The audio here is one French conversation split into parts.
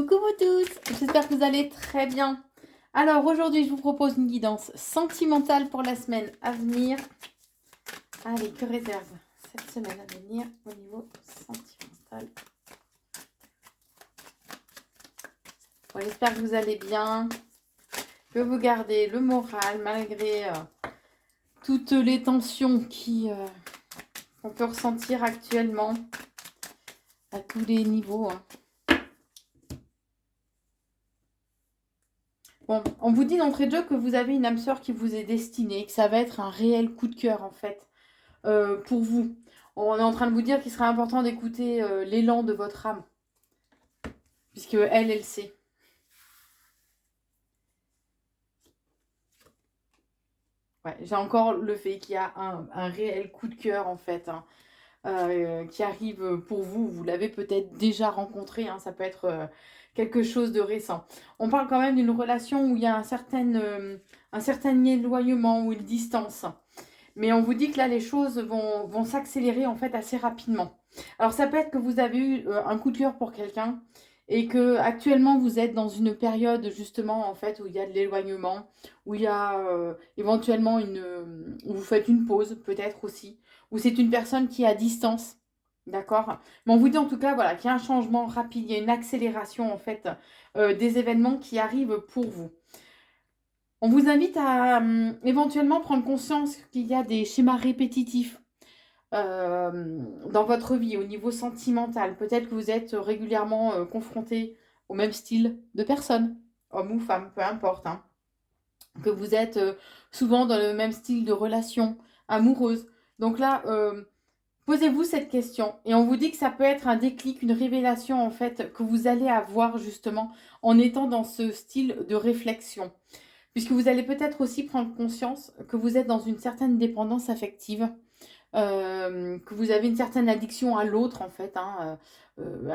Coucou vous tous, j'espère que vous allez très bien. Alors aujourd'hui, je vous propose une guidance sentimentale pour la semaine à venir. Allez, que réserve cette semaine à venir au niveau sentimental? Bon, j'espère que vous allez bien, que vous gardez le moral malgré toutes les tensions qu'on peut ressentir actuellement à tous les niveaux. Bon, on vous dit d'entrée de jeu que vous avez une âme sœur qui vous est destinée, que ça va être un réel coup de cœur en fait pour vous. On est en train de vous dire qu'il serait important d'écouter l'élan de votre âme, puisque elle sait. Ouais, j'ai encore le fait qu'il y a un réel coup de cœur en fait, qui arrive pour vous. Vous l'avez peut-être déjà rencontré, ça peut être quelque chose de récent. On parle quand même d'une relation où il y a un certain éloignement ou une distance. Mais on vous dit que là, les choses vont s'accélérer en fait assez rapidement. Alors ça peut être que vous avez eu un coup de cœur pour quelqu'un et que actuellement vous êtes dans une période justement en fait où il y a de l'éloignement, où il y a éventuellement où vous faites une pause peut-être aussi, où c'est une personne qui est à distance, d'accord? Mais on vous dit en tout cas voilà qu'il y a un changement rapide, il y a une accélération en fait des événements qui arrivent pour vous. On vous invite à éventuellement prendre conscience qu'il y a des schémas répétitifs dans votre vie au niveau sentimental. Peut-être que vous êtes régulièrement confronté au même style de personne, homme ou femme, peu importe. Que vous êtes souvent dans le même style de relation amoureuse. Donc là, posez-vous cette question et on vous dit que ça peut être un déclic, une révélation en fait que vous allez avoir justement en étant dans ce style de réflexion. Puisque vous allez peut-être aussi prendre conscience que vous êtes dans une certaine dépendance affective, que vous avez une certaine addiction à l'autre en fait, à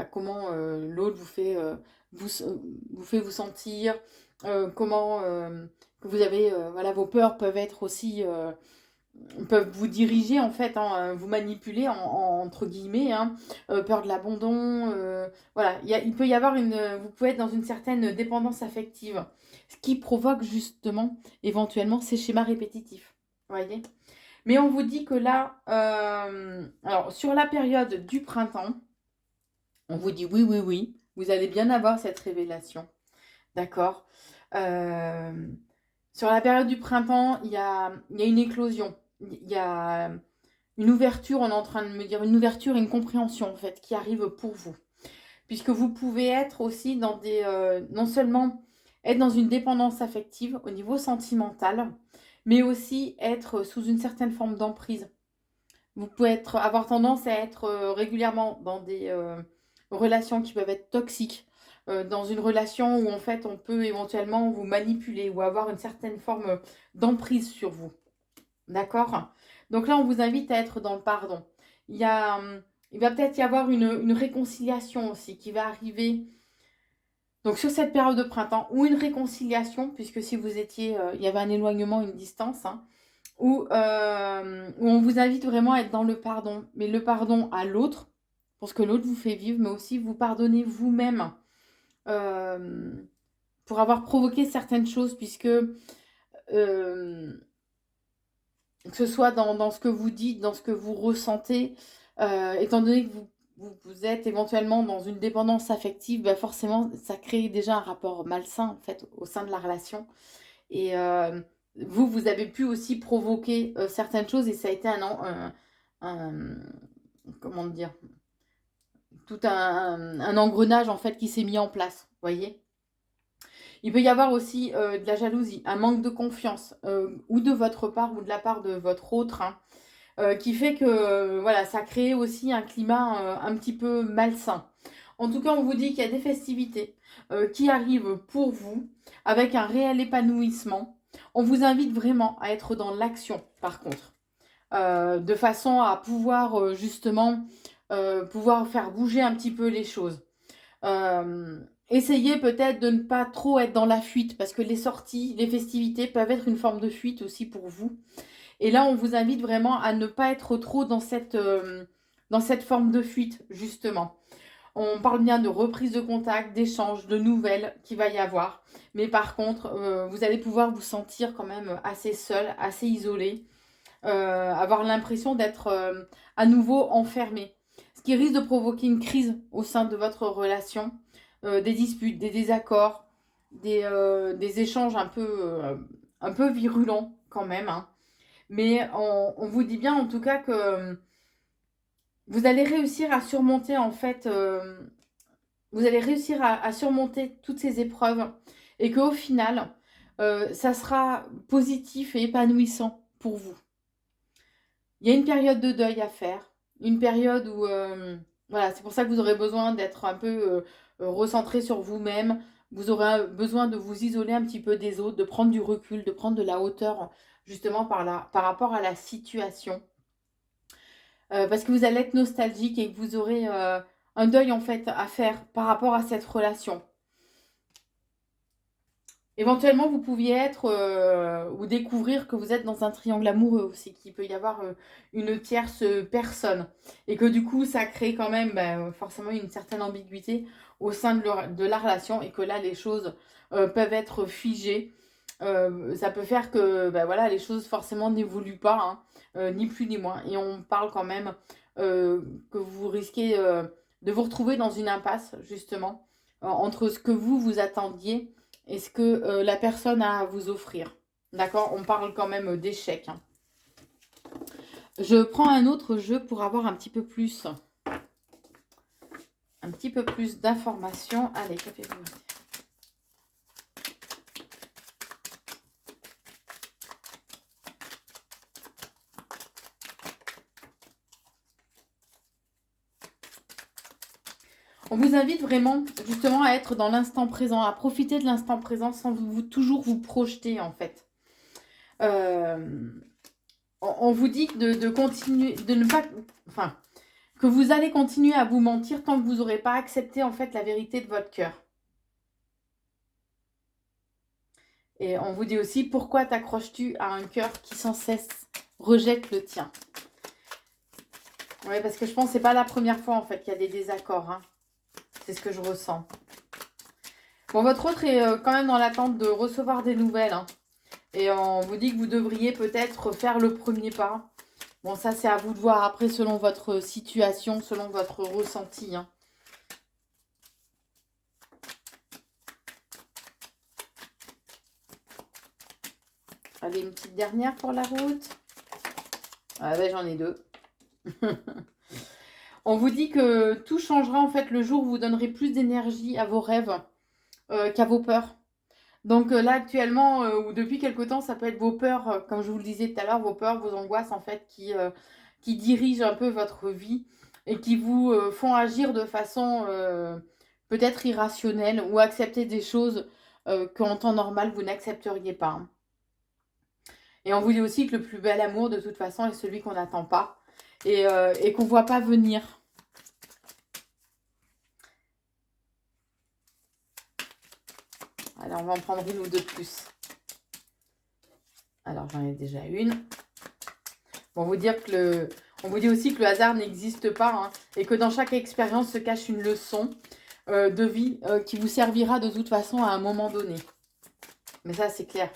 comment l'autre vous, vous fait vous sentir, comment que vous avez, voilà, vos peurs peuvent être aussi, peuvent vous diriger en fait, vous manipuler entre guillemets, peur de l'abandon, voilà, il peut y avoir vous pouvez être dans une certaine dépendance affective, ce qui provoque justement éventuellement ces schémas répétitifs, voyez. Mais on vous dit que là, alors sur la période du printemps, on vous dit oui, oui, oui, vous allez bien avoir cette révélation, d'accord. Euh, Sur la période du printemps, il y a une éclosion, il y a une ouverture, on est en train de me dire une ouverture et une compréhension en fait qui arrive pour vous. Puisque vous pouvez être aussi dans non seulement être dans une dépendance affective au niveau sentimental, mais aussi être sous une certaine forme d'emprise. Vous pouvez avoir tendance à être régulièrement dans des relations qui peuvent être toxiques, dans une relation où en fait on peut éventuellement vous manipuler ou avoir une certaine forme d'emprise sur vous. D'accord? Donc là, on vous invite à être dans le pardon. Il va peut-être y avoir une réconciliation aussi qui va arriver. Donc sur cette période de printemps, ou une réconciliation, puisque si vous étiez, il y avait un éloignement, une distance, où on vous invite vraiment à être dans le pardon. Mais le pardon à l'autre, pour ce que l'autre vous fait vivre, mais aussi vous pardonnez vous-même euh, pour avoir provoqué certaines choses, puisque que ce soit dans ce que vous dites, dans ce que vous ressentez, étant donné que vous êtes éventuellement dans une dépendance affective, bah forcément, ça crée déjà un rapport malsain en fait au sein de la relation. Et vous avez pu aussi provoquer certaines choses et ça a été un- comment dire, tout un engrenage en fait qui s'est mis en place, voyez. Il peut y avoir aussi de la jalousie, un manque de confiance, ou de votre part ou de la part de votre autre, qui fait que voilà, ça crée aussi un climat un petit peu malsain. En tout cas, on vous dit qu'il y a des festivités qui arrivent pour vous avec un réel épanouissement. On vous invite vraiment à être dans l'action, par contre, de façon à pouvoir justement pouvoir faire bouger un petit peu les choses. Essayez peut-être de ne pas trop être dans la fuite parce que les sorties, les festivités peuvent être une forme de fuite aussi pour vous. Et là, on vous invite vraiment à ne pas être trop dans cette forme de fuite, justement. On parle bien de reprise de contact, d'échange, de nouvelles qu'il va y avoir. Mais par contre, vous allez pouvoir vous sentir quand même assez seul, assez isolé. Avoir l'impression d'être à nouveau enfermé. Ce qui risque de provoquer une crise au sein de votre relation. Des disputes, des désaccords, des échanges un peu virulents quand même. Hein. Mais on vous dit bien en tout cas que vous allez réussir à surmonter en fait, vous allez réussir à surmonter toutes ces épreuves et qu'au final, ça sera positif et épanouissant pour vous. Il y a une période de deuil à faire, une période où, voilà, c'est pour ça que vous aurez besoin d'être un peu recentré sur vous-même. Vous aurez besoin de vous isoler un petit peu des autres, de prendre du recul, de prendre de la hauteur, justement par rapport à la situation. Parce que vous allez être nostalgique et que vous aurez un deuil en fait à faire par rapport à cette relation. Éventuellement, vous pouviez être ou découvrir que vous êtes dans un triangle amoureux aussi, qu'il peut y avoir une tierce personne. Et que du coup, ça crée quand même forcément une certaine ambiguïté au sein de la relation et que là, les choses peuvent être figées. Ça peut faire que voilà, les choses forcément n'évoluent pas, hein, ni plus ni moins. Et on parle quand même que vous risquez de vous retrouver dans une impasse, justement, entre ce que vous attendiez et ce que la personne a à vous offrir. D'accord? On parle quand même d'échec. Hein. Je prends un autre jeu pour avoir un petit peu plus d'informations. Allez, café vous. On vous invite vraiment justement à être dans l'instant présent, à profiter de l'instant présent sans toujours vous projeter en fait. On vous dit de continuer, de ne pas, enfin, que vous allez continuer à vous mentir tant que vous n'aurez pas accepté en fait la vérité de votre cœur. Et on vous dit aussi pourquoi t'accroches-tu à un cœur qui sans cesse rejette le tien. Oui, parce que je pense que c'est pas la première fois en fait qu'il y a des désaccords. Hein. C'est ce que je ressens. Bon, votre autre est quand même dans l'attente de recevoir des nouvelles. Hein. Et on vous dit que vous devriez peut-être faire le premier pas. Bon, ça, c'est à vous de voir après selon votre situation, selon votre ressenti. Hein. Allez, une petite dernière pour la route. Ah ben, j'en ai deux. On vous dit que tout changera en fait le jour où vous donnerez plus d'énergie à vos rêves qu'à vos peurs. Donc là actuellement, ou depuis quelque temps, ça peut être vos peurs, comme je vous le disais tout à l'heure, vos peurs, vos angoisses en fait qui dirigent un peu votre vie et qui vous font agir de façon peut-être irrationnelle ou accepter des choses qu'en temps normal vous n'accepteriez pas. Hein. Et on vous dit aussi que le plus bel amour de toute façon est celui qu'on n'attend pas et qu'on ne voit pas venir. Alors, on va en prendre une ou deux de plus. Alors, j'en ai déjà une. Bon, on vous dit aussi que le hasard n'existe pas hein, et que dans chaque expérience se cache une leçon de vie qui vous servira de toute façon à un moment donné. Mais ça, c'est clair.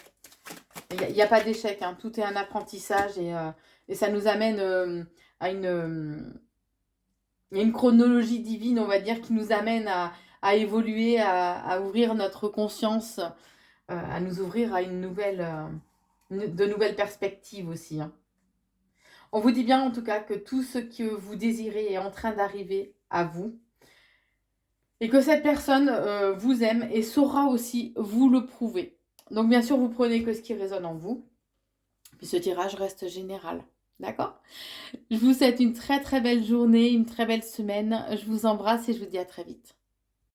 Il n'y a pas d'échec. Hein, tout est un apprentissage et ça nous amène à une chronologie divine, on va dire, qui nous amène à évoluer, à ouvrir notre conscience, à nous ouvrir à de nouvelles perspectives aussi. Hein. On vous dit bien en tout cas que tout ce que vous désirez est en train d'arriver à vous et que cette personne vous aime et saura aussi vous le prouver. Donc bien sûr, vous prenez que ce qui résonne en vous. Puis ce tirage reste général. D'accord ? Je vous souhaite une très très belle journée, une très belle semaine. Je vous embrasse et je vous dis à très vite.